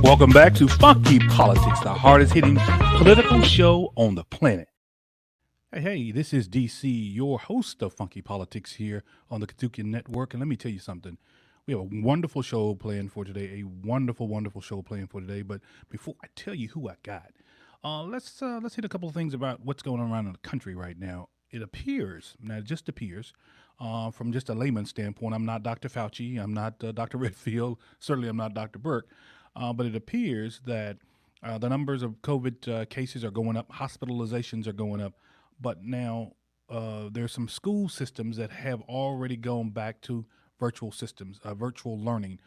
Welcome back to Funky Politics, the hardest hitting political show on the planet. Hey, this is DC, your host of Funky Politics here on the KUDZUKIAN Network. And let me tell you something. We have a wonderful show planned for today, a wonderful show planned for today. But before I tell you who I got, let's hit a couple of things about what's going on around in the country right now. It appears, now it just appears, from just a layman's standpoint, I'm not Dr. Fauci, I'm not Dr. Redfield, certainly I'm not Dr. Burke. But it appears that the numbers of COVID cases are going up, hospitalizations are going up, but now there's some school systems that have already gone back to virtual systems, virtual learning.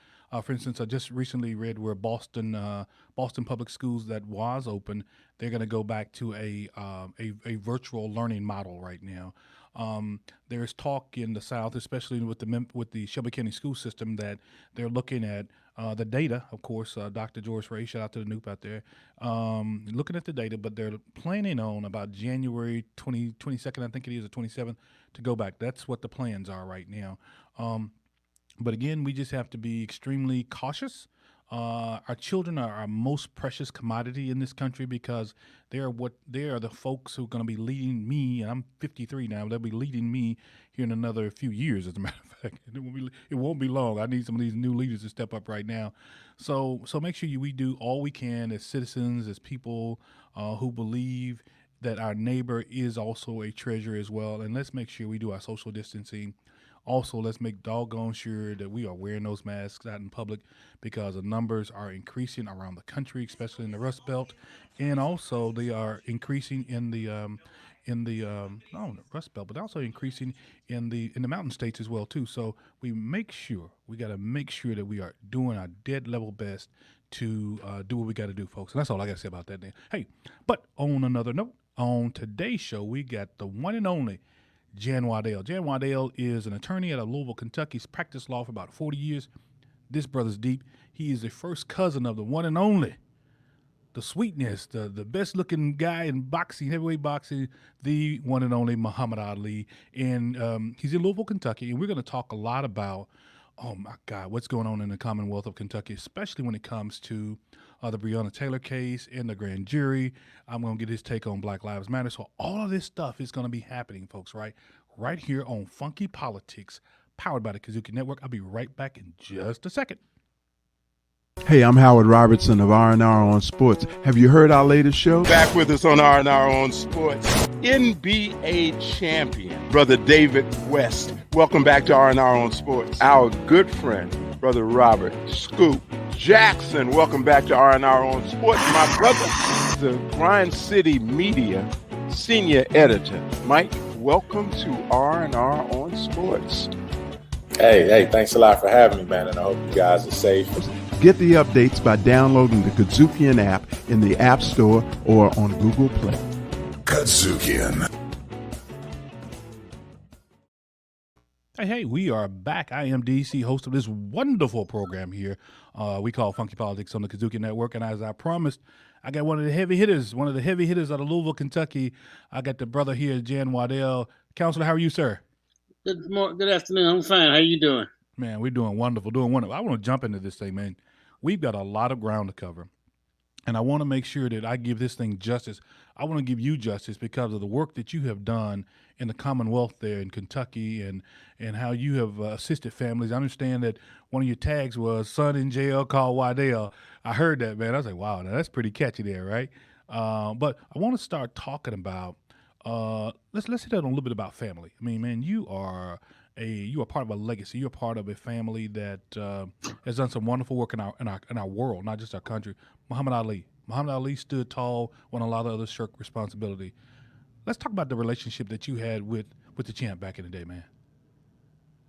For instance, I just recently read where Boston Public Schools that was open, they're going to go back to a virtual learning model right now. There's talk in the South, especially with the Shelby County school system, that they're looking at the data. Of course, Dr. George Ray, shout out to the Noop out there, looking at the data, but they're planning on about January 22nd, I think it is, or 27th, to go back. That's what the plans are right now. But again, we just have to be extremely cautious. Our children are our most precious commodity in this country because they are the folks who are going to be leading me, and I'm 53 now. They'll be leading me here in another few years, as a matter of fact. It won't be long. I need some of these new leaders to step up right now. So make sure we do all we can as citizens, as people who believe that our neighbor is also a treasure as well. And let's make sure we do our social distancing. Also, let's make doggone sure that we are wearing those masks out in public because the numbers are increasing around the country, especially in the Rust Belt, and also they are increasing in the not the Rust Belt, but also increasing in the mountain states as well too. So we got to make sure that we are doing our dead level best to do what we got to do, folks. And that's all I got to say about that. Then, hey, but on another note, on today's show, we got the one and only LawJan Waddell. LawJan Waddell is an attorney out of Louisville, Kentucky. He's practiced law for about 40 years. This brother's deep. He is the first cousin of the one and only, the sweetness, the best-looking guy in boxing, heavyweight boxing, the one and only Muhammad Ali. And he's in Louisville, Kentucky, and we're going to talk a lot about, oh, my God, what's going on in the Commonwealth of Kentucky, especially when it comes to the Breonna Taylor case and the grand jury. I'm going to get his take on Black Lives Matter. So all of this stuff is going to be happening, folks, right here on Funky Politics, powered by the KUDZUKIAN Network. I'll be right back in just a second. Hey, I'm Howard Robertson of R&R on Sports. Have you heard our latest show? Back with us on R&R on Sports, NBA champion, Brother David West. Welcome back to R&R on Sports. Our good friend, Brother Robert Scoop Jackson. Welcome back to R&R on Sports. My brother, the Grind City Media senior editor. Mike, welcome to R&R on Sports. Hey, thanks a lot for having me, man, and I hope you guys are safe. Get the updates by downloading the KUDZUKIAN app in the App Store or on Google Play. KUDZUKIAN. Hey, we are back. I am DC, host of this wonderful program here we call Funky Politics on the KUDZUKIAN Network. And as I promised, I got one of the heavy hitters out of Louisville, Kentucky. I got the brother here, LawJan Waddell. Counselor, how are you, sir? Good afternoon. I'm fine. How you doing? Man, we're doing wonderful, I want to jump into this thing, man. We've got a lot of ground to cover, and I want to make sure that I give this thing justice. I want to give you justice because of the work that you have done in the Commonwealth there in Kentucky and how you have assisted families. I understand that one of your tags was "Son in Jail, call Waddell." I heard that, man. I was like, wow, now that's pretty catchy there, right? But I want to start talking about, let's hit on a little bit about family. I mean, man, you are part of a legacy. You're part of a family that has done some wonderful work in our world, not just our country. Muhammad Ali stood tall when a lot of others shirked responsibility. Let's talk about the relationship that you had with the champ back in the day, man.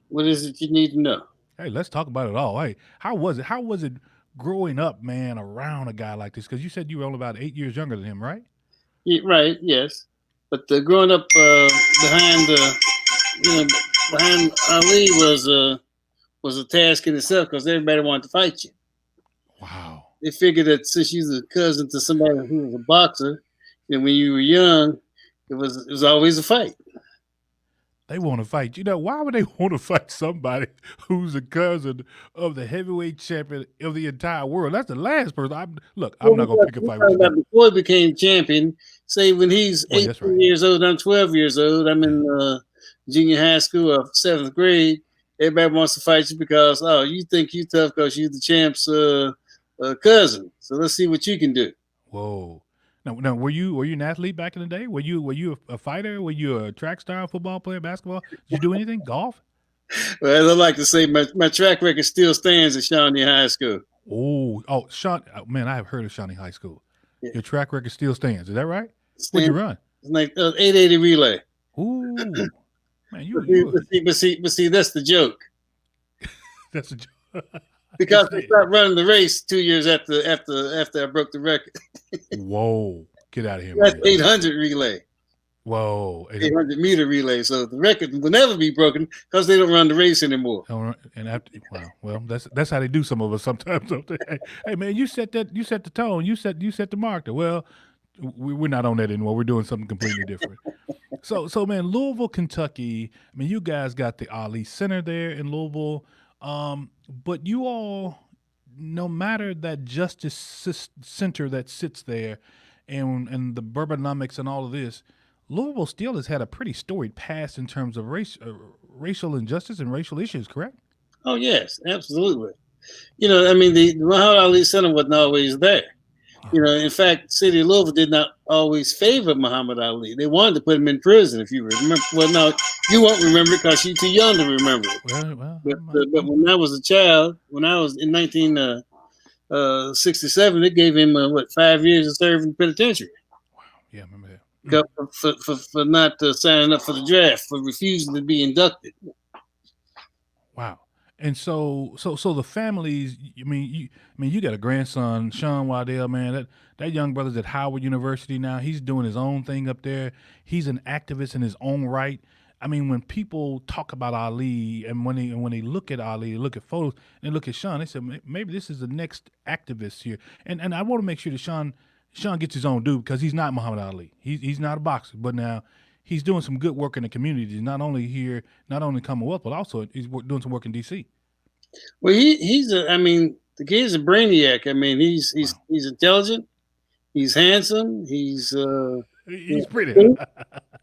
What is it you need to know? Hey, let's talk about it all. Hey, how was it growing up, man, around a guy like this? Because you said you were only about 8 years younger than him, right? Yeah, right. Yes, but growing up behind Ali was a task in itself because everybody wanted to fight you. Wow. They figured that since you're a cousin to somebody who was a boxer, and when you were young, it was always a fight. They want to fight. You know, why would they want to fight somebody who's a cousin of the heavyweight champion of the entire world? That's the last person. I'm not going to pick a fight with you. Before he became champion, say when he's 18 right. years old, I'm 12 years old, I'm in junior high school or 7th grade, everybody wants to fight you because, oh, you think you tough because you're the champ's cousin. So let's see what you can do. Whoa. Now, were you an athlete back in the day? Were you a fighter? Were you a track star, football player, basketball? Did you do anything? Golf? Well, I like to say my track record still stands at Shawnee High School. Oh, Sean, man, I have heard of Shawnee High School. Yeah. Your track record still stands. Is that right? What'd you run? It's like 880 relay. Ooh, man, but see, that's the joke. That's a joke. Because they stopped running the race 2 years after I broke the record. Whoa, get out of here! That's man. 800 relay. Whoa, 800 meter relay. So the record will never be broken because they don't run the race anymore. And after, well, that's how they do some of us sometimes. Hey man, you set the tone. You set the marker. Well, we're not on that anymore. We're doing something completely different. So man, Louisville, Kentucky. I mean, you guys got the Ali Center there in Louisville. But you all, no matter that justice center that sits there and the Bourbonomics and all of this, Louisville still has had a pretty storied past in terms of racial injustice and racial issues, correct? Oh, yes, absolutely. You know, I mean, the Muhammad Ali Center wasn't always there. You know, in fact, the city of Louisville did not always favor Muhammad Ali. They wanted to put him in prison, if you remember. Well, no, you won't remember it because you're too young to remember it. But when I was a child, when I was in 1967, they gave him, 5 years to serve in the penitentiary. Wow, yeah, I remember that. For not signing up for the draft, for refusing to be inducted. Wow. And so the families. I mean, you got a grandson, Sean Waddell, man. That young brother's at Howard University now. He's doing his own thing up there. He's an activist in his own right. I mean, when people talk about Ali and when they look at Ali, look at photos, and look at Sean, they say maybe this is the next activist here. And I want to make sure that Sean gets his own due because he's not Muhammad Ali. He's not a boxer, but now he's doing some good work in the community, not only here, not only Commonwealth, but also he's doing some work in D.C. Well, the kid's a brainiac. I mean, he's intelligent, he's handsome, he's pretty.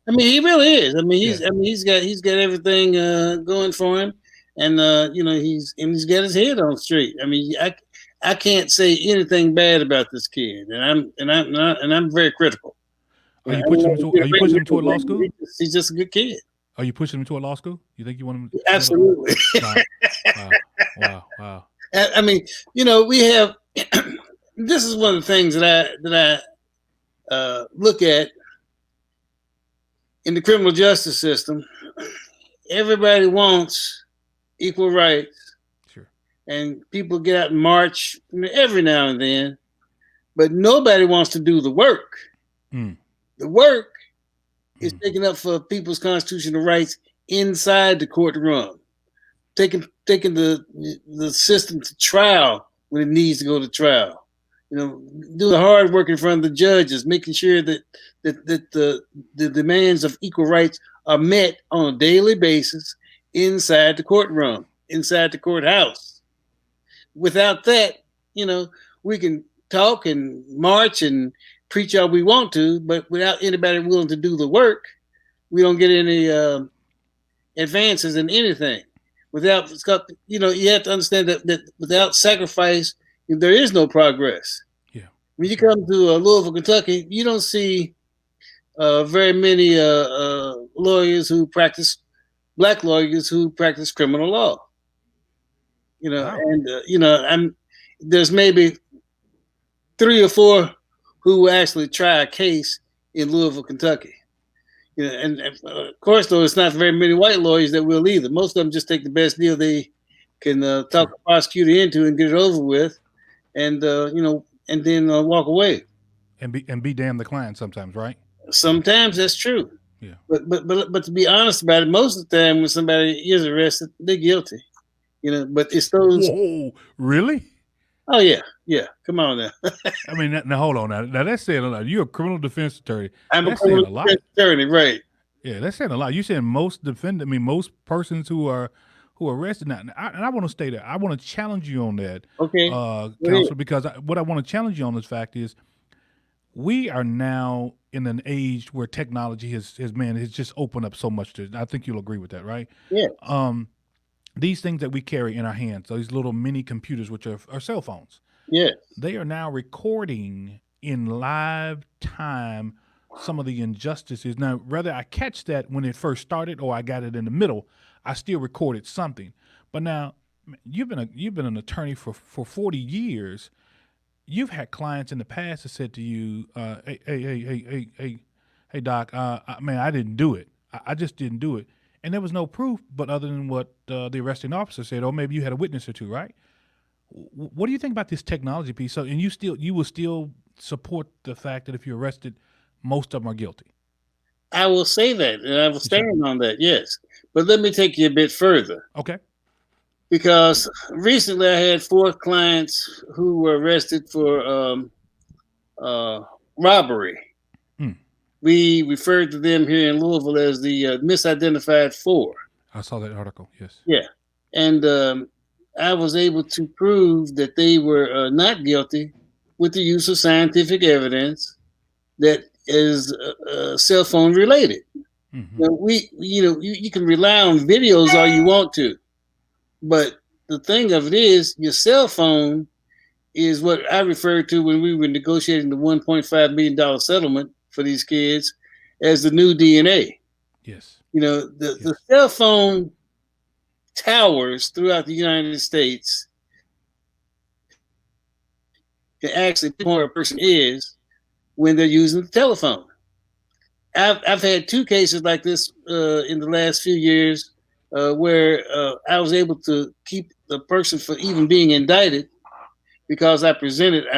I mean, he really is. I mean, he's got everything going for him, and he's got his head on straight. I mean, I can't say anything bad about this kid, and I'm very critical. Are you pushing him to a law school? He's just a good kid. Are you pushing him to a law school? You think you want him? Absolutely. Wow. I mean, we have. This is one of the things that I look at in the criminal justice system. Everybody wants equal rights. Sure. And people get out and march every now and then, but nobody wants to do the work. Mm. The work is taking up for people's constitutional rights inside the courtroom, taking the system to trial when it needs to go to trial. Doing the hard work in front of the judges, making sure that the demands of equal rights are met on a daily basis inside the courtroom, inside the courthouse. Without that, we can talk and march and preach all we want to, but without anybody willing to do the work, we don't get any advances in anything. You have to understand that without sacrifice, there is no progress. Yeah. When you come to Louisville, Kentucky, you don't see very many black lawyers who practice criminal law. Wow. And there's maybe 3 or 4 who will actually try a case in Louisville, Kentucky. And of course, though, it's not very many white lawyers that will either. Most of them just take the best deal they can talk the prosecutor into and get it over with, and then walk away. And be damn the client sometimes, right? Sometimes that's true. Yeah. But to be honest about it, most of the time when somebody is arrested, they're guilty. But it's those. Whoa, really? Oh yeah. Come on now. I mean, now hold on. Now that's saying a lot. You're a criminal defense attorney. I'm a criminal defense attorney, right? Yeah, that's saying a lot. You saying most most persons who are arrested now, and I want to stay there. I want to challenge you on that, Okay. Go ahead. Counselor, because what I want to challenge you on this fact is we are now in an age where technology has just opened up so much. I think you'll agree with that, right? Yeah. These things that we carry in our hands, these little mini computers, which are cell phones, Yeah. they are now recording in live time some of the injustices. Now, whether I catch that when it first started or I got it in the middle, I still recorded something. But now, you've been an attorney for 40 years. You've had clients in the past that said to you, hey, Doc, man, I didn't do it. I just didn't do it. And there was no proof, but other than what the arresting officer said, or maybe you had a witness or two, right? What do you think about this technology piece? So, and you will still support the fact that if you're arrested, most of them are guilty. I will say that, and I will stand on that, yes. But let me take you a bit further. Okay. Because recently I had 4 clients who were arrested for robbery. We referred to them here in Louisville as the misidentified 4. I saw that article, yes. Yeah. And I was able to prove that they were not guilty with the use of scientific evidence that is cell phone related. Mm-hmm. Now, you can rely on videos all you want to, but the thing of it is, your cell phone is what I referred to when we were negotiating the $1.5 million settlement for these kids as the new DNA. Yes. The cell phone towers throughout the United States can actually pinpoint where a person is when they're using the telephone. I've had 2 cases like this in the last few years where I was able to keep the person from even being indicted because I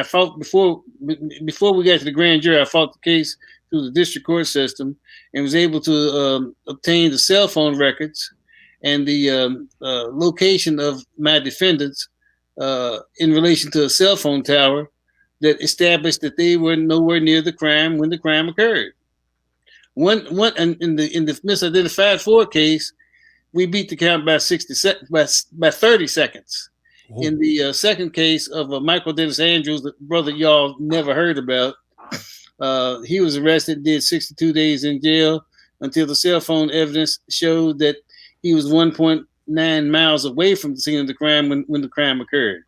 fought before we got to the grand jury. I fought the case through the district court system and was able to obtain the cell phone records and the location of my defendants in relation to a cell phone tower that established that they were nowhere near the crime when the crime occurred. One in the misidentified 4 case, we beat the count by 30 seconds. Whoa. In the second case of Michael Dennis Andrews, the brother y'all never heard about, he was arrested, did 62 days in jail until the cell phone evidence showed that he was 1.9 miles away from the scene of the crime when the crime occurred.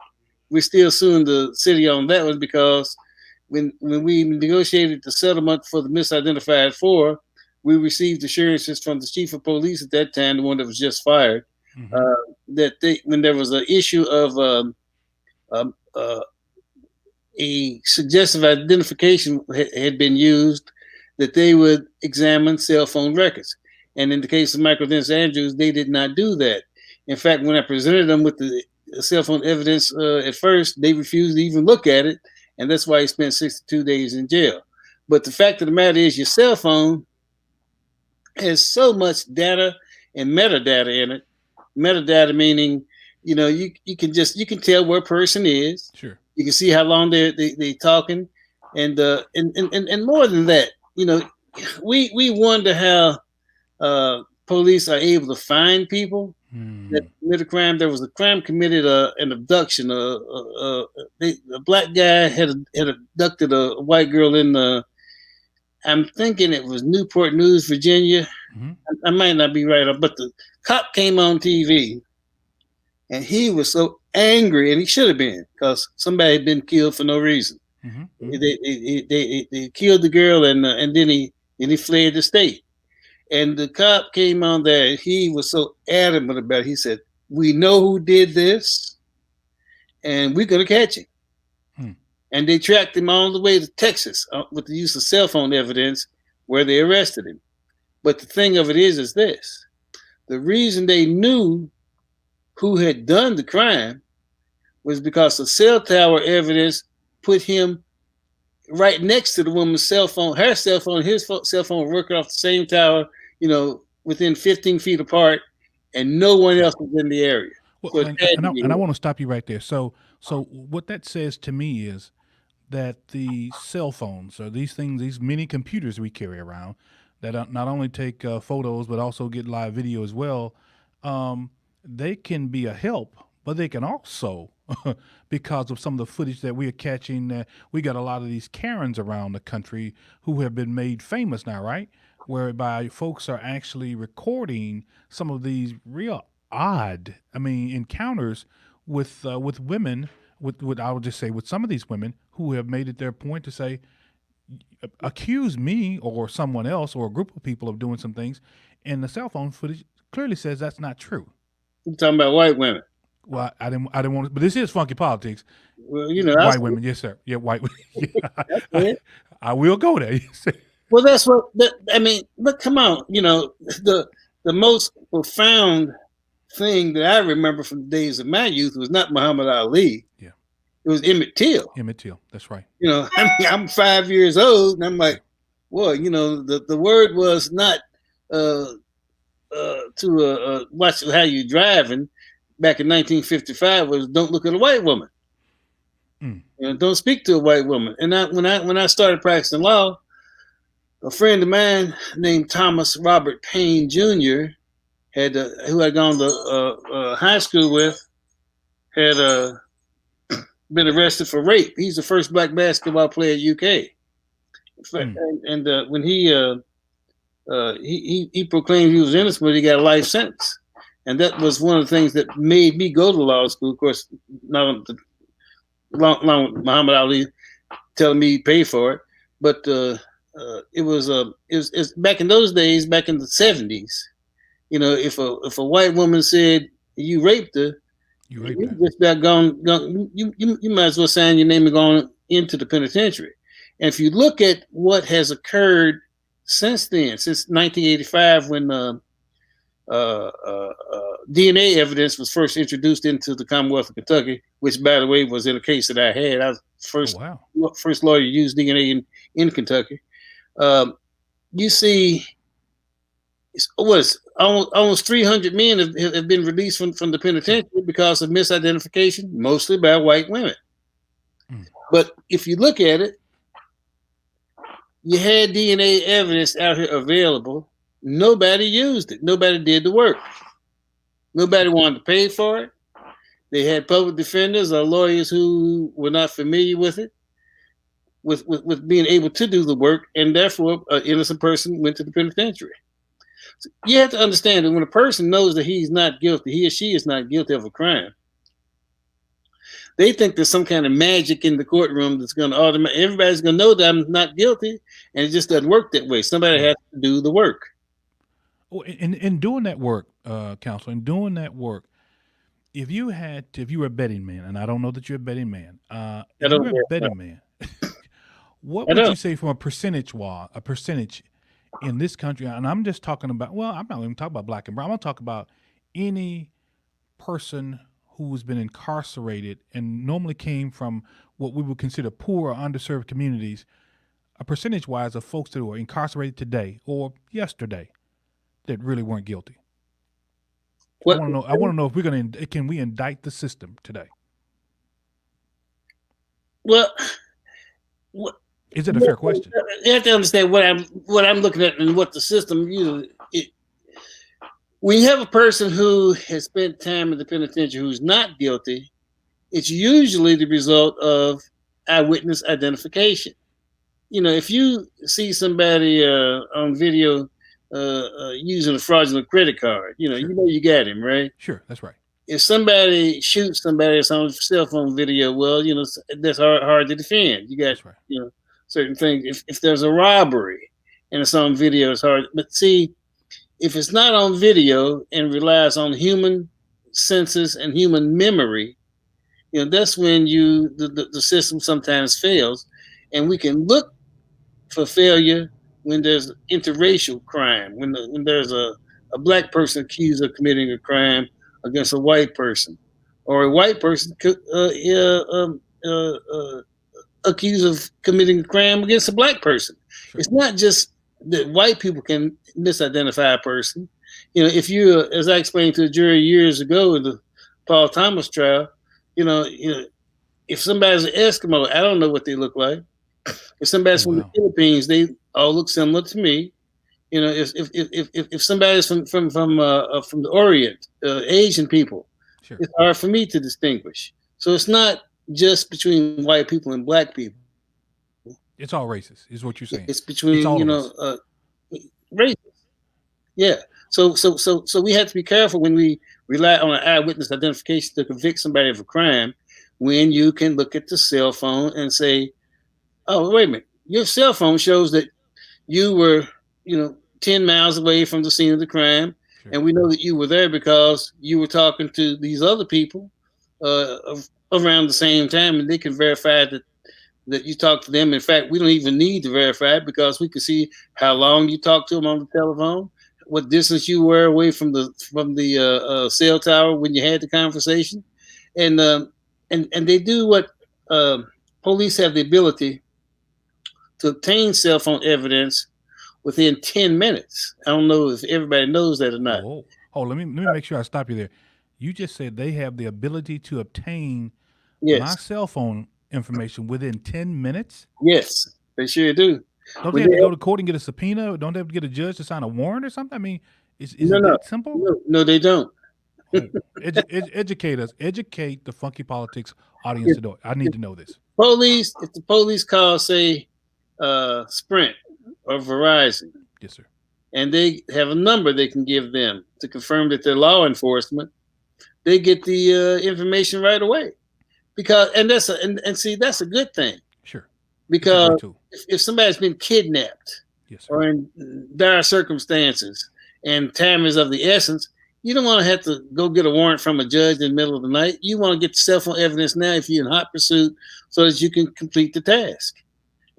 We're still suing the city on that one because when we negotiated the settlement for the misidentified 4, we received assurances from the chief of police at that time, the one that was just fired, that when there was an issue of a suggestive identification had been used, that they would examine cell phone records. And in the case of Michael Dennis Andrews, they did not do that. In fact, when I presented them with the cell phone evidence at first, they refused to even look at it. And that's why he spent 62 days in jail. But the fact of the matter is your cell phone has so much data and metadata in it. Metadata meaning, you can tell where a person is. Sure. You can see how long they're talking. And more than that, we wonder how police are able to find people that commit a crime. There was a crime committed, an abduction. A black guy had abducted a white girl in I'm thinking it was Newport News, Virginia. Mm-hmm. I might not be right, but the cop came on TV, and he was so angry, and he should have been, because somebody had been killed for no reason. Mm-hmm. They killed the girl, and then he fled the state. And the cop came on there, and he was so adamant about it. He said, "We know who did this, and we're going to catch him." And they tracked him all the way to Texas with the use of cell phone evidence where they arrested him. But the thing of it is this. The reason they knew who had done the crime was because the cell tower evidence put him right next to the woman's cell phone. Her cell phone, his cell phone were working off the same tower, within 15 feet apart, and no one else was in the area. Well, so and I want to stop you right there. So what that says to me is that the cell phones or these things, these mini computers we carry around, that not only take photos but also get live video as well. They can be a help, but they can also, because of some of the footage that we are catching, we got a lot of these Karens around the country who have been made famous now, right? Whereby folks are actually recording some of these real odd, encounters with women, with I would just say with some of these women who have made it their point to say, accuse me or someone else or a group of people of doing some things, and the cell phone footage clearly says that's not true. You're talking about white women. Well, I didn't want to, but this is funky politics. Well, white women, yes, sir. Yeah, white women. Yeah, I will go there. Well, that's what but come on, the most profound thing that I remember from the days of my youth was not Muhammad Ali. Yeah. It was Emmett Till. Emmett Till, that's right. I'm 5 years old, and I'm like, boy, the word was not to watch how you driving back in 1955 was don't look at a white woman. Don't speak to a white woman. And when I started practicing law, a friend of mine named Thomas Robert Payne Jr. who I'd gone to high school with, had been arrested for rape. He's the first black basketball player at UK. And when he proclaimed he was innocent, but he got a life sentence. And that was one of the things that made me go to law school. Of course, not along with Muhammad Ali telling me he'd pay for it, but it was back in those days, back in the 70s. If a white woman said you raped her, you just about gone. You might as well sign your name and gone into the penitentiary. And if you look at what has occurred since then, since 1985, when DNA evidence was first introduced into the Commonwealth of Kentucky, which, by the way, was in a case that I had. I was first lawyer to use DNA in Kentucky. You see, almost 300 men have been released from the penitentiary because of misidentification, mostly by white women. But if you look at it, you had DNA evidence out here available. Nobody used it. Nobody did the work. Nobody wanted to pay for it. They had public defenders or lawyers who were not familiar with it, with being able to do the work, and therefore an innocent person went to the penitentiary. So you have to understand that when a person knows that he's not guilty, he or she is not guilty of a crime, they think there's some kind of magic in the courtroom that's going to everybody's going to know that I'm not guilty, and it just doesn't work that way. Somebody has to do the work. In doing that work, counsel, in doing that work, if you were a betting man, and I don't know that you're a betting man, what would you say from a percentage in this country? And I'm just talking about, I'm not even talking about black and brown. I'm going to talk about any person who's been incarcerated and normally came from what we would consider poor or underserved communities, a percentage-wise of folks that were incarcerated today or yesterday that really weren't guilty. I want to know if can we indict the system today? Well, is it a fair question? You have to understand what I'm looking at and what the system uses. When you have a person who has spent time in the penitentiary who's not guilty, it's usually the result of eyewitness identification. If you see somebody on video using a fraudulent credit card, you got him, right? Sure, that's right. If somebody shoots somebody that's on cell phone video, that's hard to defend. You got, certain things. If there's a robbery and it's on video, it's hard. But see, if it's not on video and relies on human senses and human memory, that's when the system sometimes fails. And we can look for failure when there's interracial crime, when there's a black person accused of committing a crime against a white person, or a white person accused of committing a crime against a black person. Sure. It's not just that white people can misidentify a person. If you, as I explained to the jury years ago in the Paul Thomas trial, if somebody's an Eskimo, I don't know what they look like. If somebody's from the Philippines, they all look similar to me. You know, if somebody's from the Orient, Asian people, Sure. it's hard for me to distinguish. So it's not just between white people and black people. It's all racist, is what you're saying. It's between It's all of us. Races. Yeah. So we have to be careful when we rely on an eyewitness identification to convict somebody of a crime, when you can look at the cell phone and say, "Oh, wait a minute, your cell phone shows that you were, 10 miles away from the scene of the crime, Sure. and we know that you were there because you were talking to these other people around the same time, and they can verify that you talked to them. In fact, we don't even need to verify it because we can see how long you talked to them on the telephone, what distance you were away from the cell tower when you had the conversation, and they do what police have the ability to obtain cell phone evidence within 10 minutes. I don't know if everybody knows that or not. Oh, let me make sure I stop you there. You just said they have the ability to obtain my cell phone information within 10 minutes? Yes, they sure do. Don't they have to go to court and get a subpoena? Don't they have to get a judge to sign a warrant or something? I mean, is it that simple? No, they don't. Educate us. Educate the Funky Politics audience to know. I need to know this. If the police call, say, Sprint or Verizon, yes, sir, and they have a number they can give them to confirm that they're law enforcement, they get the information right away. Because that's a good thing. Sure. Because if somebody's been kidnapped, yes, sir, or in dire circumstances and time is of the essence, you don't want to have to go get a warrant from a judge in the middle of the night. You want to get the cell phone evidence now if you're in hot pursuit, so that you can complete the task.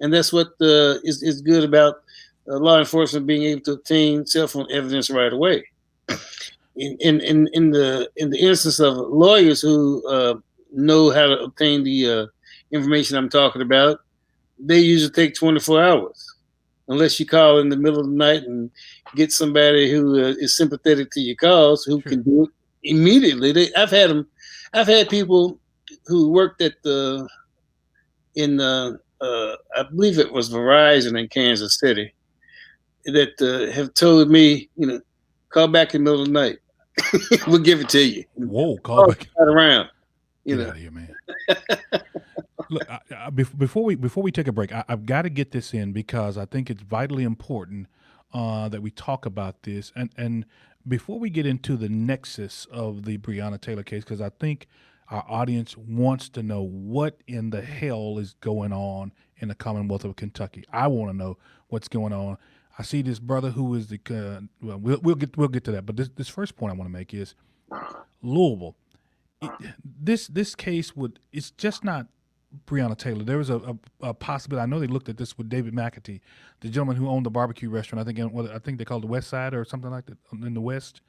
And that's what is good about law enforcement being able to obtain cell phone evidence right away. In the instance of lawyers who know how to obtain the information I'm talking about, they usually take 24 hours, unless you call in the middle of the night and get somebody who is sympathetic to your cause, who can do it immediately. I've had people who worked at I believe it was Verizon in Kansas City, that have told me, call back in the middle of the night. We'll give it to you. Whoa, call back. Right around. Get out of here, man. Look, before we take a break, I've got to get this in because I think it's vitally important that we talk about this. And before we get into the nexus of the Breonna Taylor case, because I think our audience wants to know what in the hell is going on in the Commonwealth of Kentucky. I want to know what's going on. I see this brother who is we'll get to that. But this first point I want to make is Louisville. This case it's just not Breonna Taylor. There was a possibility. I know they looked at this with David McAtee, the gentleman who owned the barbecue restaurant. I think they called it the West Side or something like that in the West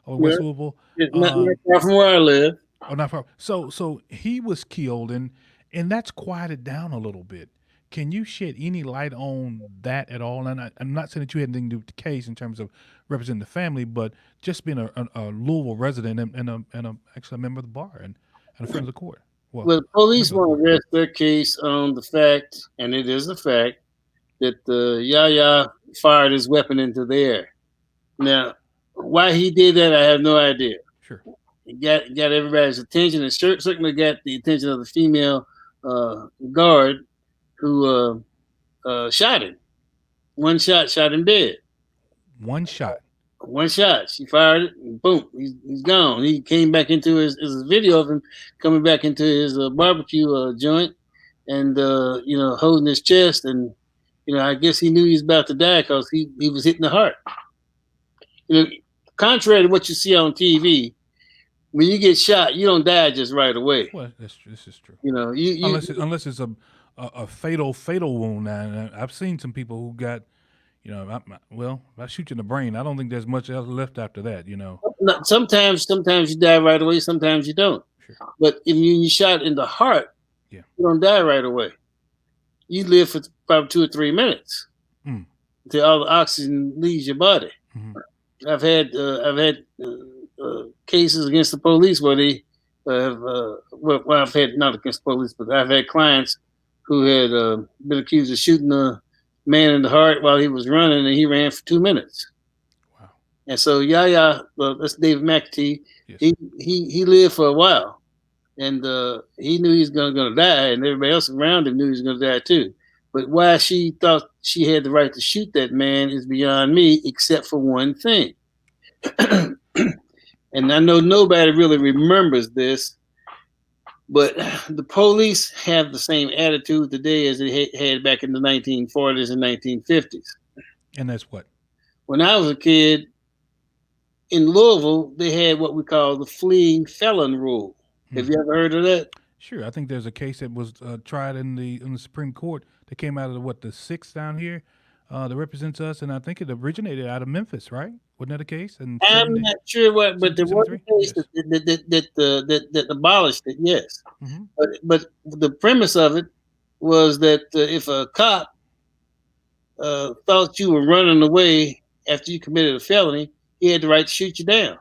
West Louisville. Not far from where I live. Oh, not far. So he was killed, and that's quieted down a little bit. Can you shed any light on that at all? And I'm not saying that you had anything to do with the case in terms of representing the family, but just being a Louisville resident and actually a member of the bar and a friend of the court. Well, the police want to rest their case on the fact, and it is a fact, that Yahya fired his weapon into the air. Now, why he did that, I have no idea. Sure. It got everybody's attention, and certainly got the attention of the female guard who shot him. One shot shot him dead. One shot. She fired it, and boom, he's gone. He came back into his video of him coming back into his barbecue joint, and holding his chest, and I guess he knew he was about to die because he was hitting the heart. Contrary to what you see on TV, when you get shot, you don't die just right away. Well, this is true. Unless it's a fatal wound. Now, I've seen some people who got. If I shoot you in the brain, I don't think there's much else left after that, Sometimes you die right away, sometimes you don't. Sure. But if you shot in the heart, you don't die right away. You live for probably 2 or 3 minutes until all the oxygen leaves your body. Mm-hmm. I've had cases against the police where they have, I've had not against police, but I've had clients who had been accused of shooting man in the heart while he was running, and he ran for 2 minutes. Wow. And so Yahya, well, that's David McAtee. Yes. He lived for a while, and he knew he was going to die, and everybody else around him knew he was going to die too. But why she thought she had the right to shoot that man is beyond me, except for one thing. And I know nobody really remembers this, but the police have the same attitude today as they had back in the 1940s and 1950s. And that's what? When I was a kid in Louisville, they had what we call the fleeing felon rule. Have you ever heard of that? Sure. I think there's a case that was tried in the Supreme Court that came out of the sixth down here that represents us, and I think it originated out of Memphis, right? Wasn't that the case? And I'm not sure what, but there was a case that abolished it. Yes, but the premise of it was that if a cop thought you were running away after you committed a felony, he had the right to shoot you down.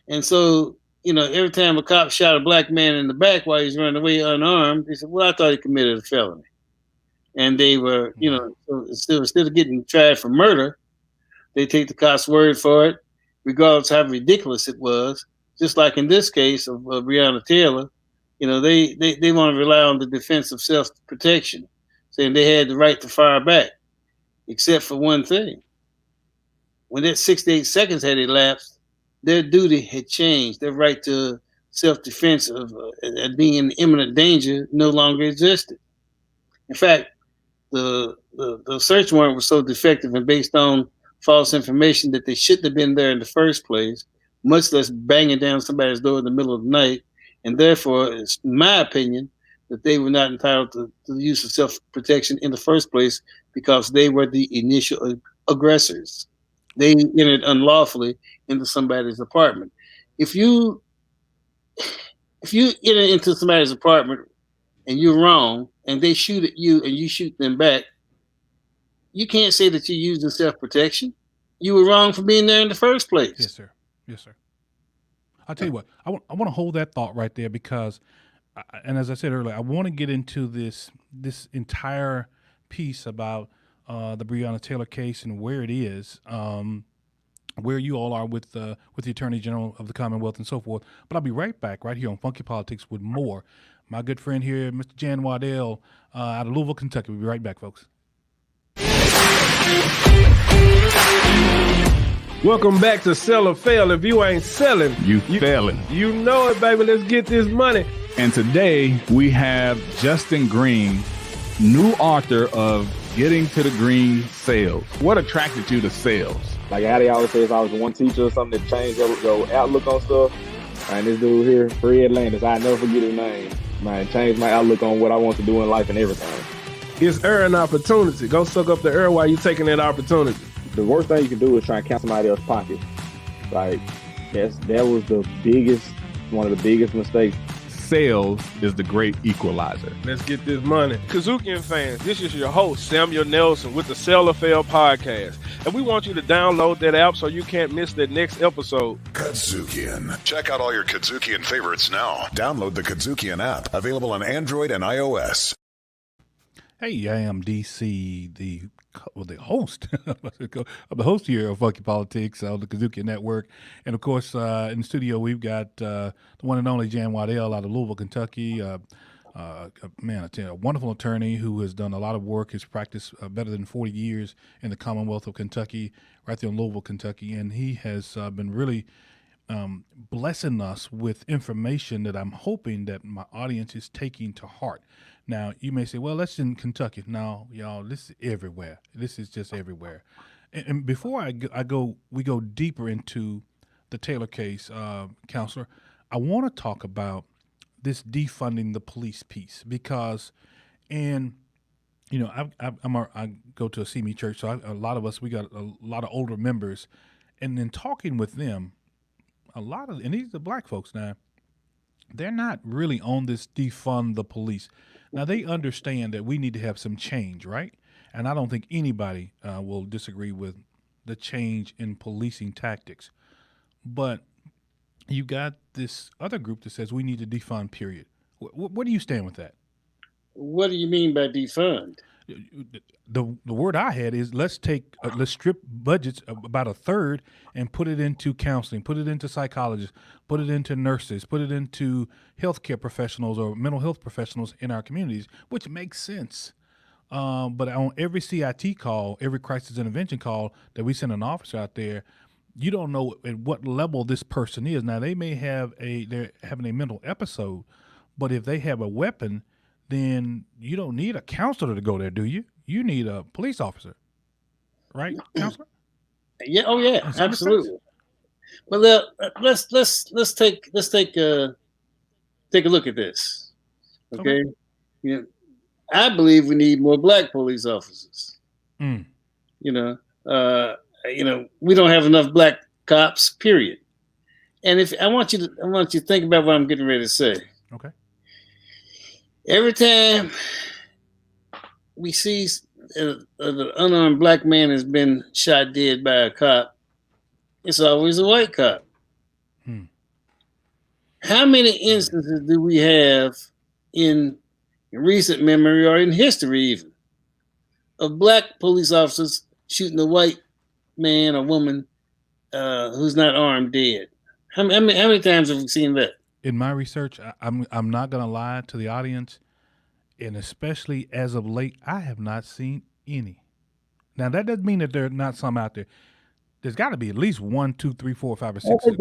And so, every time a cop shot a black man in the back while he's running away unarmed, they said, "Well, I thought he committed a felony." And they were, so instead of getting tried for murder, they take the cop's word for it, regardless how ridiculous it was. Just like in this case of Breonna Taylor, they want to rely on the defense of self-protection, saying they had the right to fire back, except for one thing. When that 68 seconds had elapsed, their duty had changed. Their right to self-defense of being in imminent danger no longer existed. In fact, the search warrant was so defective and based on false information that they shouldn't have been there in the first place, much less banging down somebody's door in the middle of the night. And therefore, it's my opinion that they were not entitled to the use of self-protection in the first place because they were the initial aggressors. They entered unlawfully into somebody's apartment. If you enter into somebody's apartment and you're wrong and they shoot at you and you shoot them back, you can't say that you're using self-protection. You were wrong for being there in the first place. Yes, sir. Yes, sir. I'll tell you what, I want to hold that thought right there because, and as I said earlier, I want to get into this entire piece about the Breonna Taylor case and where it is, where you all are with the Attorney General of the Commonwealth and so forth. But I'll be right back right here on Funky Politics with more. My good friend here, Mr. Jan Waddell, out of Louisville, Kentucky. We'll be right back, folks. Welcome back to Sell or Fail. If you ain't selling, you failing. You know it, baby. Let's get this money. And today we have Justin Green, new author of Getting to the Green Sales. What attracted you to sales? Like Addy always says, I was the one teacher or something that changed your outlook on stuff. And this dude here, Fred Landis, I never forget his name. Man, changed my outlook on what I want to do in life and everything. It's air and opportunity. Go suck up the air while you're taking that opportunity. The worst thing you can do is try and count somebody else's pocket. Like, that was one of the biggest mistakes. Sales is the great equalizer. Let's get this money. KUDZUKIAN fans, this is your host, Samuel Nelson, with the Sell or Fail podcast. And we want you to download that app so you can't miss that next episode. KUDZUKIAN. Check out all your KUDZUKIAN favorites now. Download the KUDZUKIAN app, available on Android and iOS. Hey, I am DC, the host of the host here of Funky Politics on the KUDZUKIAN Network. And, of course, in the studio, we've got the one and only Jan Waddell out of Louisville, Kentucky. Man, I tell you, a wonderful attorney who has done a lot of work. He's practiced better than 40 years in the Commonwealth of Kentucky, right there in Louisville, Kentucky. And he has been really blessing us with information that I'm hoping that my audience is taking to heart. Now, you may say, well, that's in Kentucky. No, y'all, this is everywhere. This is just everywhere. And before we go deeper into the Taylor case, Counselor, I want to talk about this defunding the police piece because, I go to a CME church, so a lot of us, we got a lot of older members, and in talking with them, and these are black folks now, they're not really on this defund the police. Now, they understand that we need to have some change, right? And I don't think anybody will disagree with the change in policing tactics. But you got this other group that says we need to defund, period. Where do you stand with that? What do you mean by defund? the word I had is let's strip budgets of about a third and put it into counseling, put it into psychologists, put it into nurses, put it into healthcare professionals or mental health professionals in our communities, which makes sense. But on every CIT call, every crisis intervention call that we send an officer out there, you don't know at what level this person is. Now, they're having a mental episode, but if they have a weapon, then you don't need a counselor to go there, do you? You need a police officer, right, counselor? Yeah. Oh, yeah. Absolutely. But let's take a look at this. Okay. You know, I believe we need more black police officers. You know, we don't have enough black cops. Period. And if I want you to think about what I'm getting ready to say. Okay. Every time we see an unarmed black man has been shot dead by a cop, it's always a white cop. How many instances do we have in recent memory or in history even of black police officers shooting a white man or woman who's not armed dead? How many times have we seen that? In my research, I'm not going to lie to the audience, and especially as of late, I have not seen any. Now, that doesn't mean that there are not some out there. There's got to be at least 1, 2, 3, 4, 5, or 6. I think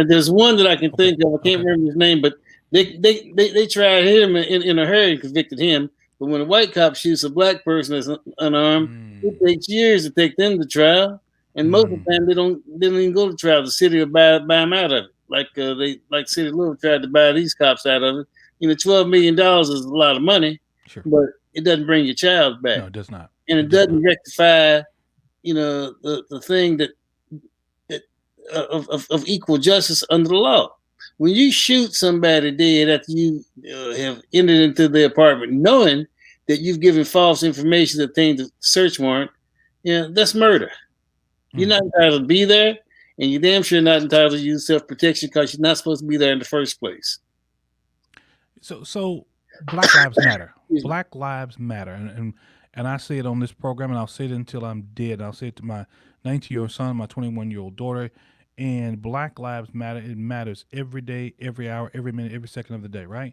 there's one that I can think of. I can't remember his name, but they tried him in a hurry and convicted him. But when a white cop shoots a black person that's unarmed, it takes years to take them to trial. And most of the time, they don't even go to trial. The city will buy them out of it. Like City of Louisville tried to buy these cops out of it. $12 million is a lot of money, but it doesn't bring your child back. No, it does not. And it doesn't rectify, the thing that of equal justice under the law. When you shoot somebody dead after you have entered into their apartment, knowing that you've given false information to obtain the search warrant, that's murder. You're not entitled to be there. And you're damn sure not entitled to use self-protection because you're not supposed to be there in the first place. So Black Lives Matter. Black Lives Matter. And I say it on this program, and I'll say it until I'm dead. I'll say it to my 19-year-old son, my 21-year-old daughter. And Black Lives Matter. It matters every day, every hour, every minute, every second of the day, right?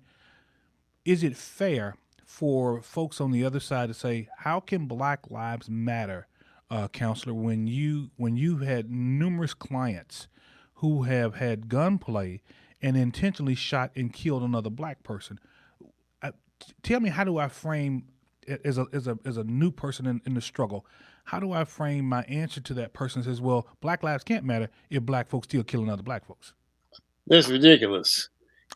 Is it fair for folks on the other side to say, how can Black Lives Matter, counselor, when you had numerous clients who have had gunplay and intentionally shot and killed another black person? Tell me, how do I frame as a new person in the struggle? How do I frame my answer to that person that says, well, Black lives can't matter if black folks still killing other black folks? That's ridiculous.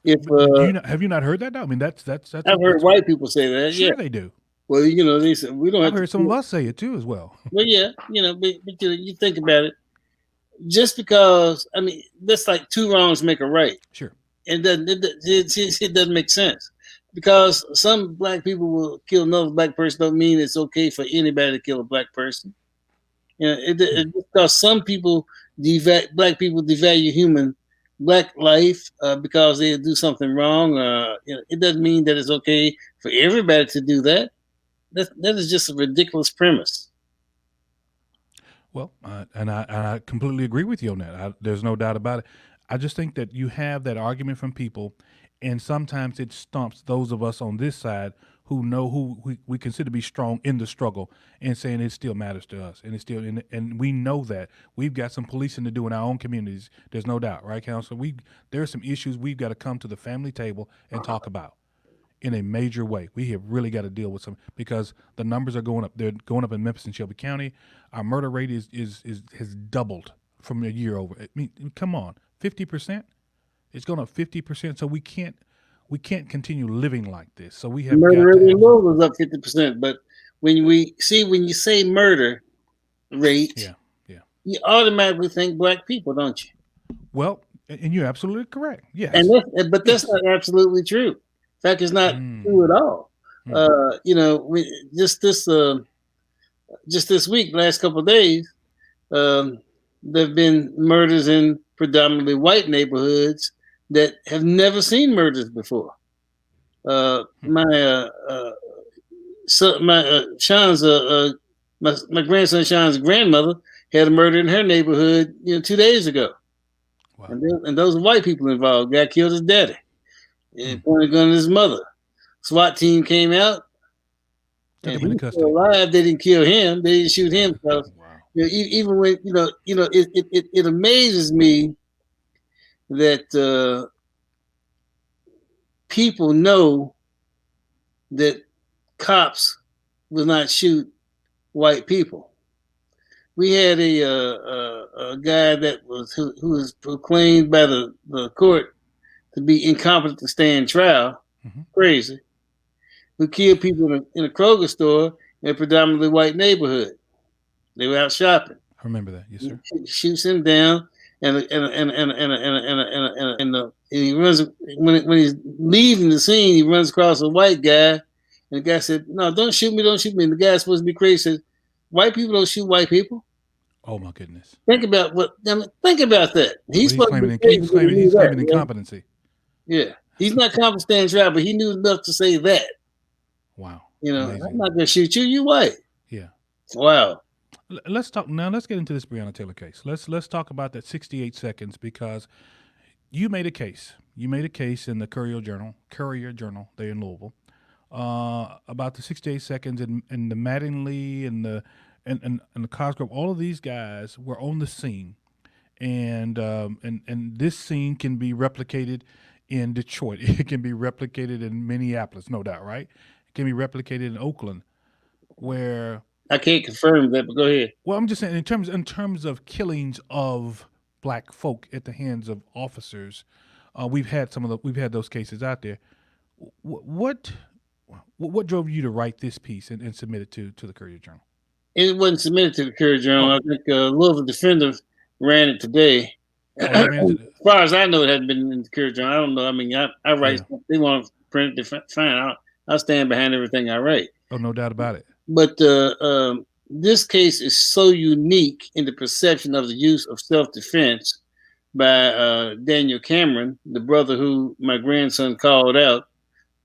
Have you not heard that? I mean, that's I've heard white people say that. Sure, yeah, they do. Well, they said we don't. I've heard some of us say it too as well. Well, yeah, but you think about it. Just because, that's like two wrongs make a right. Sure. And it doesn't make sense. Because some black people will kill another black person don't mean it's okay for anybody to kill a black person. Because some people black people devalue black life because they do something wrong. It doesn't mean that it's okay for everybody to do that. That is just a ridiculous premise. Well, and I completely agree with you on that. There's no doubt about it. I just think that you have that argument from people, and sometimes it stumps those of us on this side who know who we consider to be strong in the struggle and saying it still matters to us. And it's still, and we know that we've got some policing to do in our own communities. There's no doubt, right, Counselor? There are some issues we've got to come to the family table and talk about in a major way. We have really got to deal with some, because the numbers are going up. They're going up in Memphis and Shelby County. Our murder rate has doubled from a year over. I mean, come on, 50%. It's going up 50%. So we can't continue living like this. So we have murder rate in Louisville was up 50%. But when you say murder rate, you automatically think black people, don't you? Well, and you're absolutely correct. Yes, but that's not absolutely true. In fact, it's not true at all. Just this week, last couple of days, there've been murders in predominantly white neighborhoods that have never seen murders before. My Sean's my grandson Sean's grandmother had a murder in her neighborhood 2 days ago. Wow. And those are white people involved. Guy killed his daddy and pointed a gun at his mother. SWAT team came out. Took And him into he's custody. still alive. They didn't kill him. They didn't shoot him. Because even when it amazes me that people know that cops will not shoot white people. We had a guy that who was proclaimed by the court to be incompetent to stand trial. Crazy. Who killed people in a Kroger store in a predominantly white neighborhood. They were out shopping. I remember that, yes, sir. He shoots him down, and he runs when he's leaving the scene. He runs across a white guy, and the guy said, "No, don't shoot me, don't shoot me." And the guy's supposed to be crazy. Said, "White people don't shoot white people." Oh my goodness! Think about that. He's claiming incompetency. Yeah, he's not competent to stand trial, but he knew enough to say that. Wow. I'm not gonna shoot you. You white. Yeah. Wow. Let's talk now. Let's get into this Breonna Taylor case. Let's talk about that 68 seconds, because you made a case. You made a case in the Courier Journal there in Louisville, about the 68 seconds, and the Mattingly and the Cosgrove. All of these guys were on the scene, and this scene can be replicated in Detroit. It can be replicated in Minneapolis, no doubt, right? It can be replicated in Oakland, where I can't confirm that, but go ahead. Well, I'm just saying in terms of killings of black folk at the hands of officers, we've had those cases out there. What drove you to write this piece and submit it to the Courier Journal? It wasn't submitted to the Courier Journal. I think Louisville Defender ran it today. As far as I know, it hadn't been in the Courier Journal. I don't know. I mean, I write. Yeah. They want to print it. Fine. I'll stand behind everything I write. Oh, no doubt about it. But this case is so unique in the perception of the use of self-defense by Daniel Cameron, the brother who my grandson called out,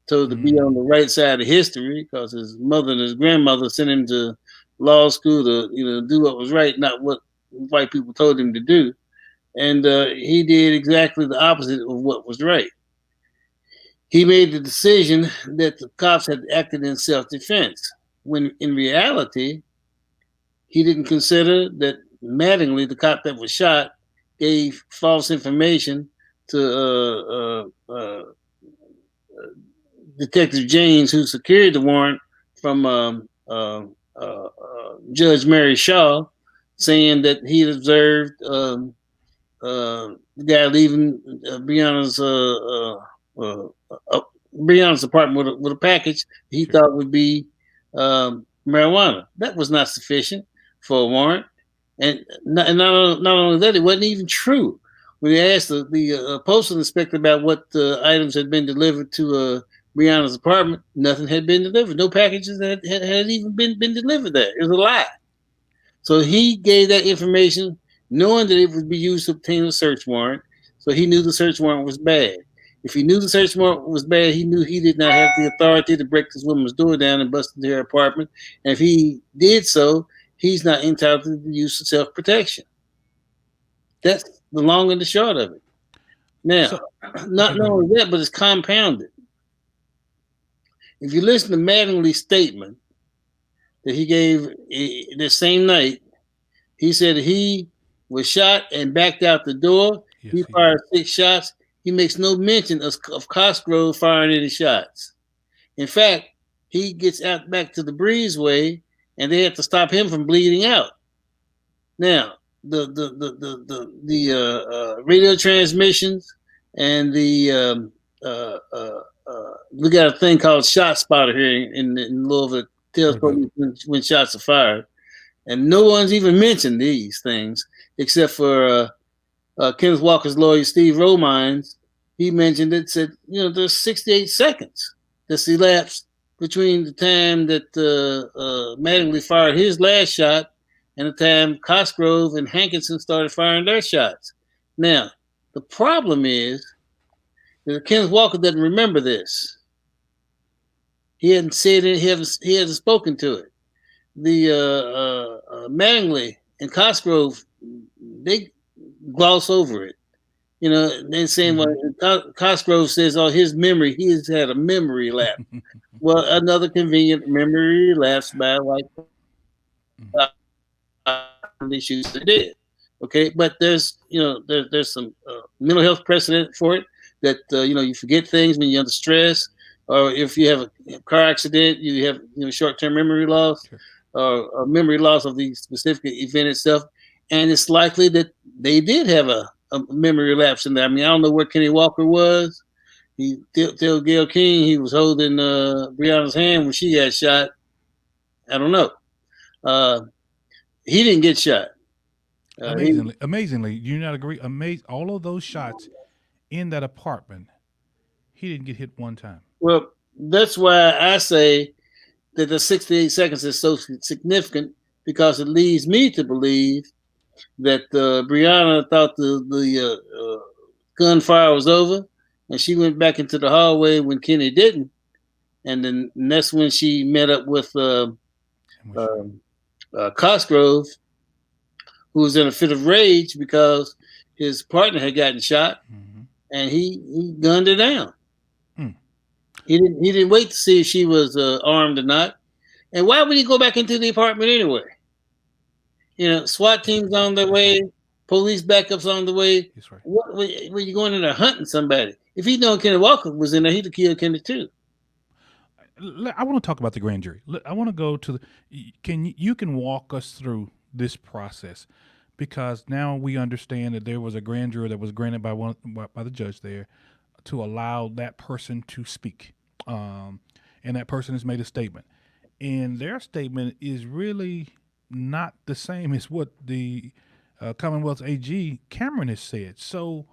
told to be on the right side of history because his mother and his grandmother sent him to law school to do what was right, not what white people told him to do. And he did exactly the opposite of what was right. He made the decision that the cops had acted in self-defense, when in reality, he didn't consider that Mattingly, the cop that was shot, gave false information to Detective James, who secured the warrant from Judge Mary Shaw, saying that he had observed the guy leaving Breonna's apartment with a package he thought would be marijuana. That was not sufficient for a warrant, and not only that, it wasn't even true. When they asked the postal inspector about what items had been delivered to Breonna's apartment, nothing had been delivered. No packages had even been delivered there. It was a lie. So he gave that information knowing that it would be used to obtain a search warrant. So he knew the search warrant was bad. If he knew the search warrant was bad, he knew he did not have the authority to break this woman's door down and bust into her apartment. And if he did so, he's not entitled to the use of self-protection. That's the long and the short of it. Now, not only that, but it's compounded. If you listen to Mattingly's statement that he gave the same night, he said he was shot and backed out the door. Yes, he fired 6 shots. He makes no mention of Cosgrove firing any shots. In fact, he gets out back to the breezeway, and they have to stop him from bleeding out. Now, the radio transmissions and the we got a thing called Shot Spotter here in Louisville. Tells police when shots are fired, and no one's even mentioned these things except for Kenneth Walker's lawyer Steve Romines. He mentioned it. Said there's 68 seconds that's elapsed between the time that Mattingly fired his last shot and the time Cosgrove and Hankinson started firing their shots. Now, the problem is that Kenneth Walker doesn't remember this. He hadn't said it. He hasn't spoken to it. The Mattingly and Cosgrove, they gloss over it. You know, they're saying, well, Cosgrove says, oh, his memory, he's had a memory lapse. Well, another convenient memory lapse by like issues they did. Okay, but there's some mental health precedent for it that you forget things when you're under stress, or if you have a car accident, you have short-term memory loss, or memory loss of the specific event itself, and it's likely that they did have a memory lapse in there. I mean, I don't know where Kenny Walker was. He tell Gail King he was holding Breonna's hand when she got shot. I don't know. He didn't get shot. Amazingly, you not agree? All of those shots in that apartment, he didn't get hit one time. Well, that's why I say that the 68 seconds is so significant, because it leads me to believe that Breonna thought the gunfire was over, and she went back into the hallway when Kenny didn't, and that's when she met up with Cosgrove, who was in a fit of rage because his partner had gotten shot, and he gunned her down. He didn't wait to see if she was armed or not. And why would he go back into the apartment anyway? SWAT team's on their way, police backups on the way. That's right. What were you going in there hunting somebody? If he'd known Kenny Walker was in there, he'd have killed Kenny too. I want to talk about the grand jury. I want to go to you can walk us through this process, because now we understand that there was a grand jury that was granted by the judge there to allow that person to speak, and that person has made a statement, and their statement is really not the same as what the Commonwealth's AG Cameron has said. So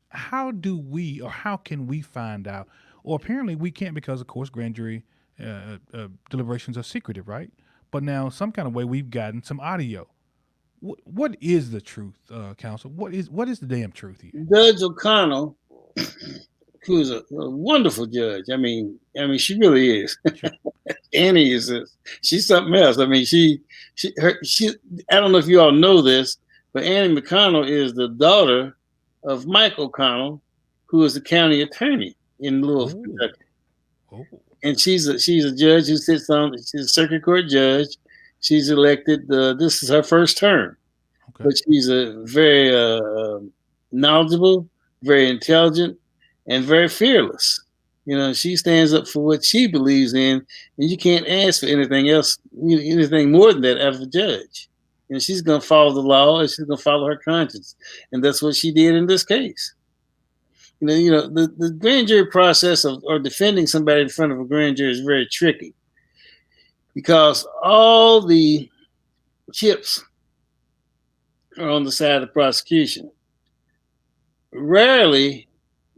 how can we find out? Or apparently we can't, because of course grand jury deliberations are secretive, right? But now some kind of way we've gotten some audio. What is the truth, counsel? What is the damn truth here? Judge O'Connell, who's a wonderful judge. I mean, she really is. Sure. Annie she's something else. I mean, she. I don't know if you all know this, but Annie McConnell is the daughter of Mike O'Connell, who is the county attorney in Louisville, Kentucky. Oh. And she's a judge who she's a circuit court judge. She's elected. This is her first term, but she's a very knowledgeable, very intelligent, and very fearless. She stands up for what she believes in, and you can't ask for anything else, anything more than that out of a judge. She's going to follow the law, and she's going to follow her conscience, and that's what she did in this case. The grand jury process or defending somebody in front of a grand jury is very tricky, because all the chips are on the side of the prosecution. Rarely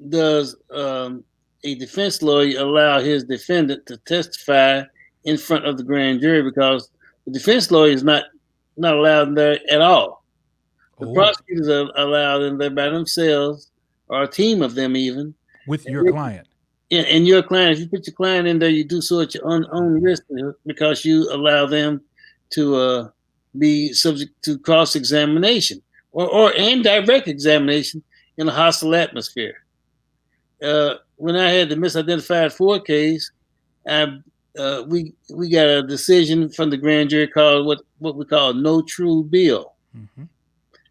does a defense lawyer allow his defendant to testify in front of the grand jury, because the defense lawyer is not allowed in there at all. The prosecutors are allowed in there by themselves, or a team of them even. With your client. And your client, if you put your client in there, you do so at your own risk, because you allow them to be subject to cross-examination and direct examination in a hostile atmosphere. When I had the misidentified Ford case, we got a decision from the grand jury called what we call no true bill,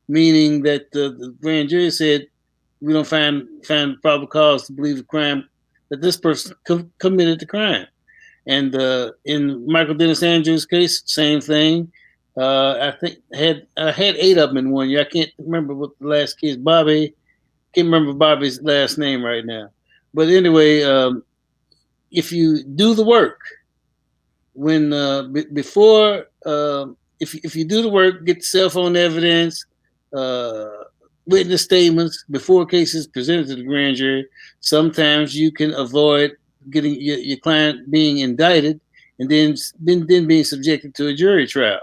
meaning that the grand jury said we don't find probable cause to believe that this person committed the crime. And in Michael Dennis Andrews' case, same thing. I think I had 8 of them in one year. I can't remember what the last case. Can't remember Bobby's last name right now. But anyway, if you do the work, if you do the work, get the cell phone evidence, witness statements before cases presented to the grand jury, sometimes you can avoid getting your client being indicted and then being subjected to a jury trial.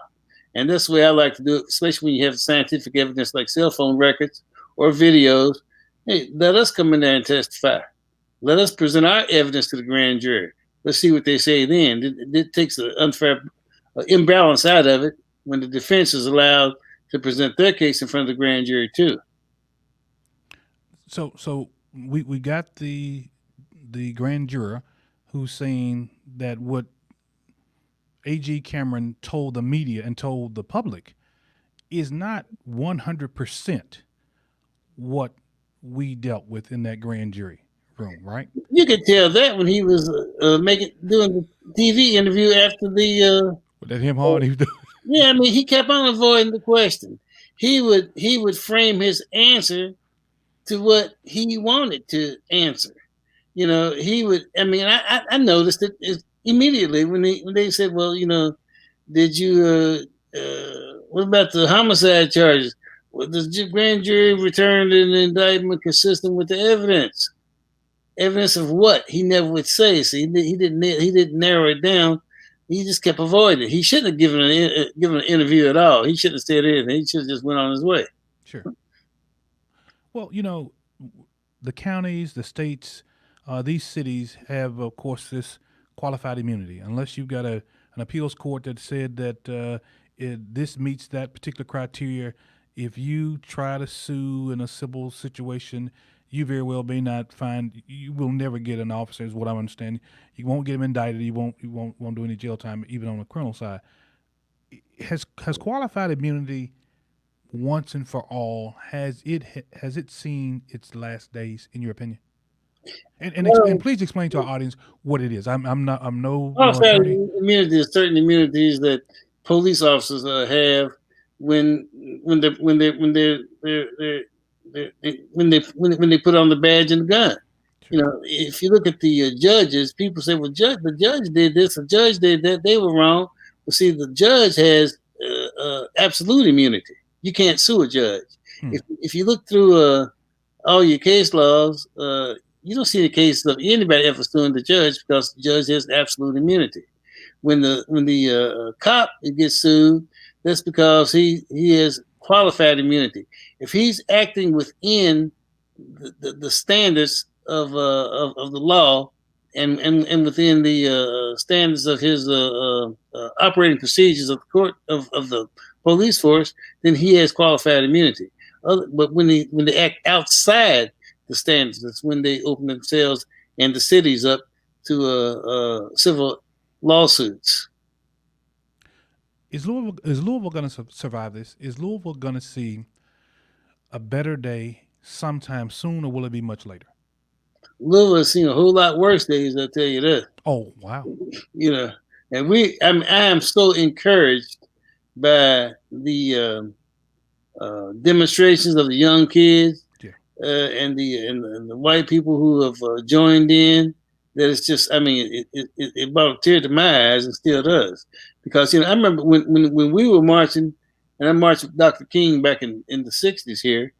And that's the way I like to do it, especially when you have scientific evidence like cell phone records or videos. Hey, let us come in there and testify. Let us present our evidence to the grand jury. let's see what they say then. It takes an unfair imbalance out of it when the defense is allowed to present their case in front of the grand jury too. So we got the grand juror who's saying that what A.G. Cameron told the media and told the public is not 100% what we dealt with in that grand jury room, right? You could tell that when he was doing the TV interview after the. Was that him hard? Yeah, I mean, he kept on avoiding the question. He would frame his answer to what he wanted to answer. You know, he would. I mean, I noticed it immediately when they said, "Well, you know, did you? What about the homicide charges? Well, the grand jury returned an indictment consistent with the evidence. Evidence of what? He never would say. So he didn't narrow it down. He just kept avoiding it. He shouldn't have given an interview at all. He shouldn't have said anything. He should have just went on his way. Sure. Well, you know, the counties, the states, these cities have, of course, this qualified immunity. Unless you've got an appeals court that said that this meets that particular criteria, if you try to sue in a civil situation, you very well may not find. You will never get an officer, is what I'm understanding. You won't get him indicted. You won't do any jail time, even on the criminal side. Has qualified immunity once and for all, has it seen its last days, in your opinion? And please explain to our audience what it is. I'm no attorney. Immunity is certain immunities that police officers have when they put on the badge and the gun. Sure. You know, if you look at the judges, people say, "Well, the judge did this, the judge did that." They were wrong. Well, see, the judge has absolute immunity. You can't sue a judge. If you look through all your case laws, you don't see the cases of anybody ever suing the judge because the judge has absolute immunity. When the cop gets sued, that's because he has qualified immunity. If he's acting within the standards of the law and within the standards of his operating procedures of the court of the police force, then he has qualified immunity. But when they act outside the standards, that's when they open themselves and the cities up to civil lawsuits. Is Louisville going to survive this? Is Louisville going to see a better day sometime soon, or will it be much later? Louisville has seen a whole lot worse days, I'll tell you that. Oh, wow. You know, and I am so encouraged by the demonstrations of the young kids, and the white people who have joined in. That it's just, I mean, it brought a tear to my eyes and still does. Because, you know, I remember when we were marching, and I marched with Dr. King back in the 60s here,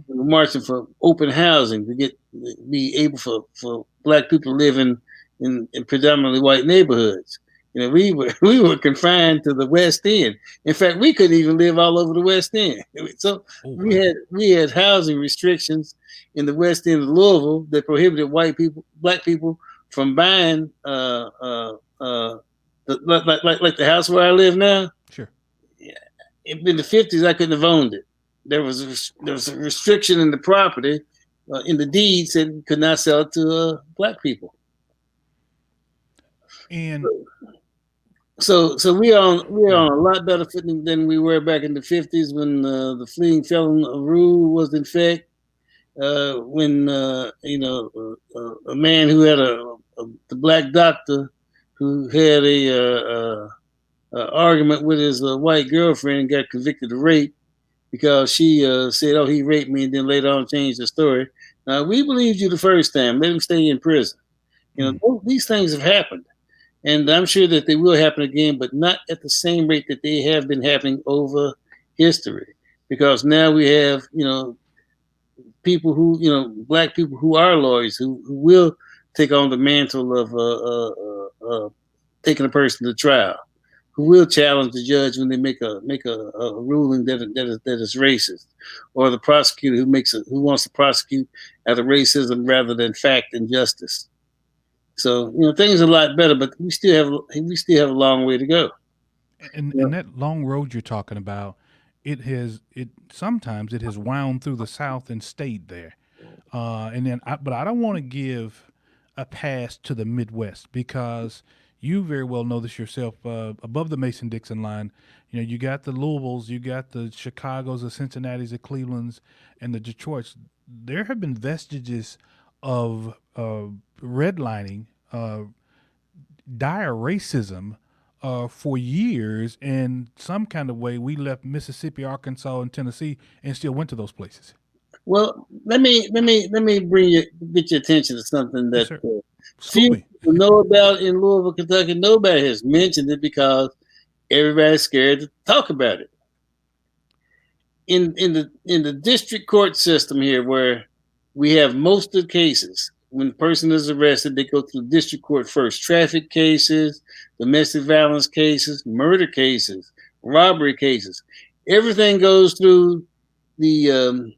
we were marching for open housing to be able for black people to live in predominantly white neighborhoods. You know, we were confined to the West End. In fact, we couldn't even live all over the West End. So we had housing restrictions in the West End of Louisville that prohibited black people from buying like the house where I live now. Sure. Yeah. In the 50s, I couldn't have owned it. There was a restriction in the property, in the deed said you could not sell it to black people. And so we're on a lot better footing than we were back in the 50s when the fleeing felon rule was in effect. When you know, a man who had the black doctor who had a argument with his white girlfriend and got convicted of rape because she said, "Oh, he raped me," and then later on changed the story. Now, we believed you the first time. Let him stay in prison. You know, these things have happened, and I'm sure that they will happen again, but not at the same rate that they have been happening over history. Because now we have, you know, people who, you know, black people who are lawyers who will take on the mantle of taking a person to trial, who will challenge the judge when they make a ruling that is racist, or the prosecutor who wants to prosecute out of racism rather than fact and justice. So things are a lot better, but we still have a long way to go. And that long road you're talking about, sometimes it has wound through the South and stayed there. But I don't want to give a pass to the Midwest, because you very well know this yourself. Above the Mason-Dixon line, you got the Louisvilles, you got the Chicagos, the Cincinnatis, the Clevelands, and the Detroits. There have been vestiges of redlining, dire racism for years. In some kind of way, we left Mississippi, Arkansas, and Tennessee, and still went to those places. Well, let me get your attention to something that few people know about in Louisville, Kentucky. Nobody has mentioned it because everybody's scared to talk about it. In the district court system here, where we have most of the cases, when a person is arrested, they go to the district court first. Traffic cases, domestic violence cases, murder cases, robbery cases. Everything goes through the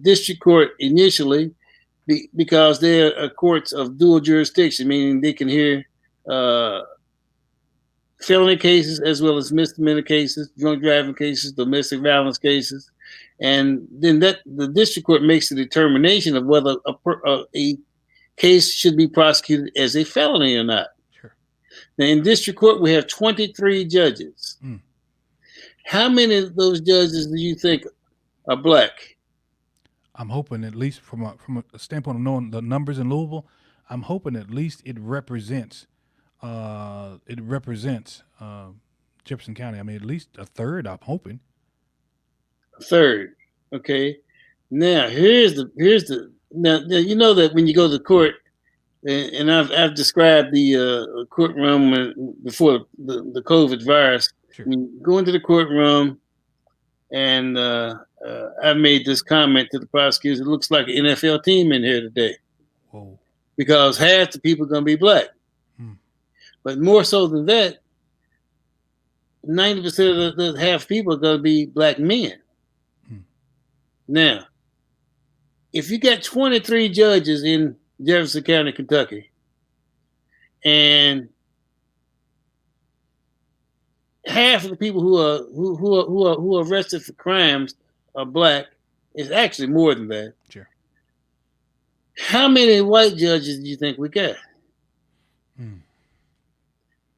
district court initially, because they are courts of dual jurisdiction, meaning they can hear felony cases as well as misdemeanor cases, drunk driving cases, domestic violence cases. And then the district court makes a determination of whether a case should be prosecuted as a felony or not. Sure. Now, in district court, we have 23 judges. How many of those judges do you think are black? I'm hoping, at least from a standpoint of knowing the numbers in Louisville, I'm hoping at least it represents Jefferson County. I mean, at least a third, I'm hoping. A third. Okay. Now here's the now you know that when you go to court, and I've described the courtroom before the COVID virus. Sure. When you go into the courtroom, and I made this comment to the prosecutors: it looks like an NFL team in here today. Whoa. Because half the people are going to be black. But more so than that, 90% of the half people are going to be black men. Now, if you got 23 judges in Jefferson County, Kentucky, and half of the people who are arrested for crimes are black, it's actually more than that. Sure. How many white judges do you think we got?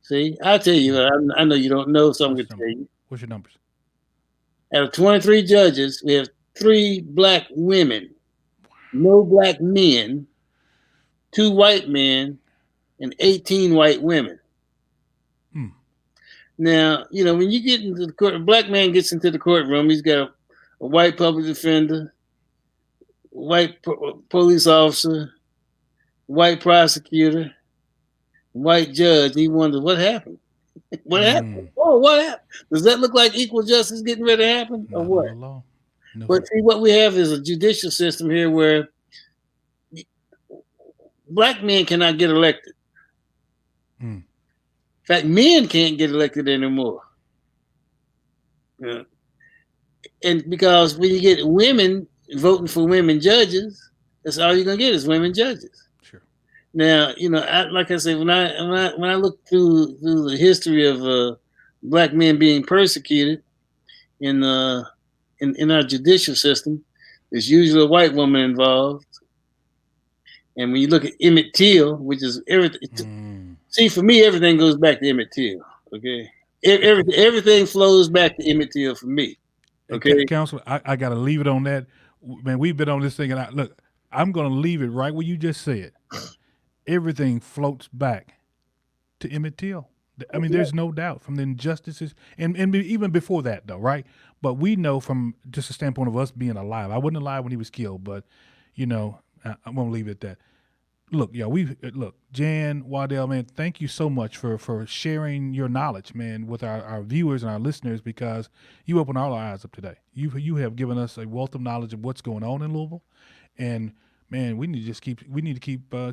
See, I'll tell you. I know you don't know, so I'm going to tell you. What's your numbers? Out of 23 judges, we have 3 black women, no black men, 2 white men, and 18 white women. Now, when you get into the court, a black man gets into the courtroom, he's got a white public defender, white police officer, white prosecutor, white judge. He wonders what happened. What happened? Oh, what happened? Does that look like equal justice getting ready to happen, or what? No. But see, what we have is a judicial system here where black men cannot get elected. In fact, men can't get elected anymore. And because when you get women voting for women judges, that's all you're gonna get is women judges. Sure. Now, like I said, when I look through the history of black men being persecuted in our judicial system, there's usually a white woman involved. And when you look at Emmett Till, which is everything, see, for me, everything goes back to Emmett Till. Okay, everything flows back to Emmett Till for me. Okay, Counselor, I got to leave it on that. Man, we've been on this thing, and I'm going to leave it right where you just said. Everything floats back to Emmett Till. I mean, there's no doubt, from the injustices, and even before that, though, right? But we know from just a standpoint of us being alive. I wasn't alive when he was killed, but I'm gonna leave it at that. Look, Jan Waddell, man, thank you so much for sharing your knowledge, man, with our viewers and our listeners, because you opened all our eyes up today. You have given us a wealth of knowledge of what's going on in Louisville, and man, we need to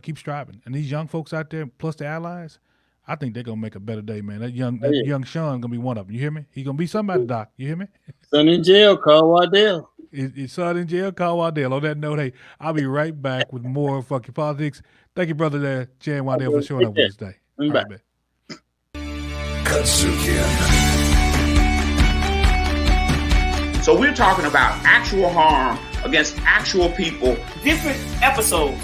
keep striving. And these young folks out there, plus the allies, I think they're gonna make a better day, man. That young Sean gonna be one of them. You hear me? He's gonna be somebody, Doc. You hear me? Son in jail, call Waddell. His son in jail, call Waddell. On that note, hey, I'll be right back with more Funky Politics. Thank you, brother LawJan Waddell, for showing up with us today. All right, man. KUDZUKIAN. So we're talking about actual harm against actual people. Different episodes,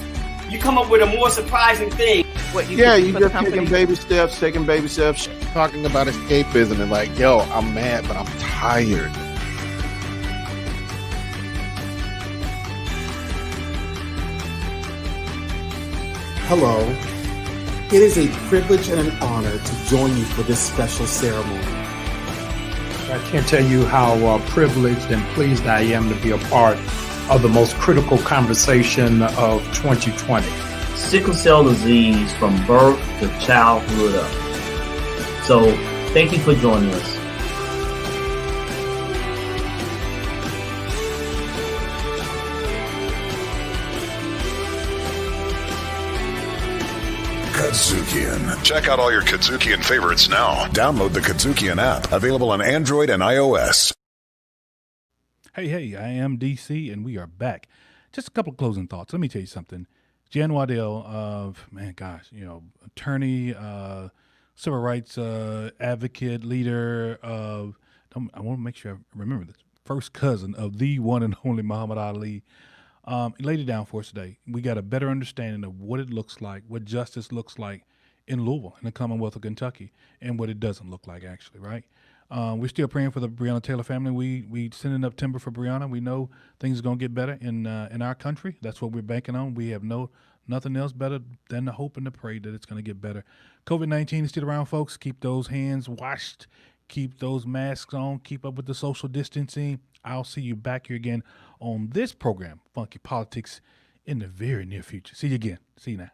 you come up with a more surprising thing. You just taking baby steps, talking about escapism and like, yo, I'm mad, but I'm tired. Hello. It is a privilege and an honor to join you for this special ceremony. I can't tell you how privileged and pleased I am to be a part of the most critical conversation of 2020. Sickle cell disease from birth to childhood up. So thank you for joining us. KUDZUKIAN. Check out all your KUDZUKIAN favorites now. Download the KUDZUKIAN app, available on Android and iOS. Hey, I am DC, and we are back. Just a couple of closing thoughts. Let me tell you something. Jan Waddell, attorney, civil rights advocate, leader of, I want to make sure I remember this, first cousin of the one and only Muhammad Ali. He laid it down for us today. We got a better understanding of what it looks like, what justice looks like in Louisville, in the Commonwealth of Kentucky, and what it doesn't look like, actually, right? We're still praying for the Breonna Taylor family. We sending up timber for Breonna. We know things are going to get better in our country. That's what we're banking on. We have nothing else better than to hope and to pray that it's going to get better. COVID-19 is still around, folks. Keep those hands washed. Keep those masks on. Keep up with the social distancing. I'll see you back here again on this program, Funky Politics, in the very near future. See you again. See you now.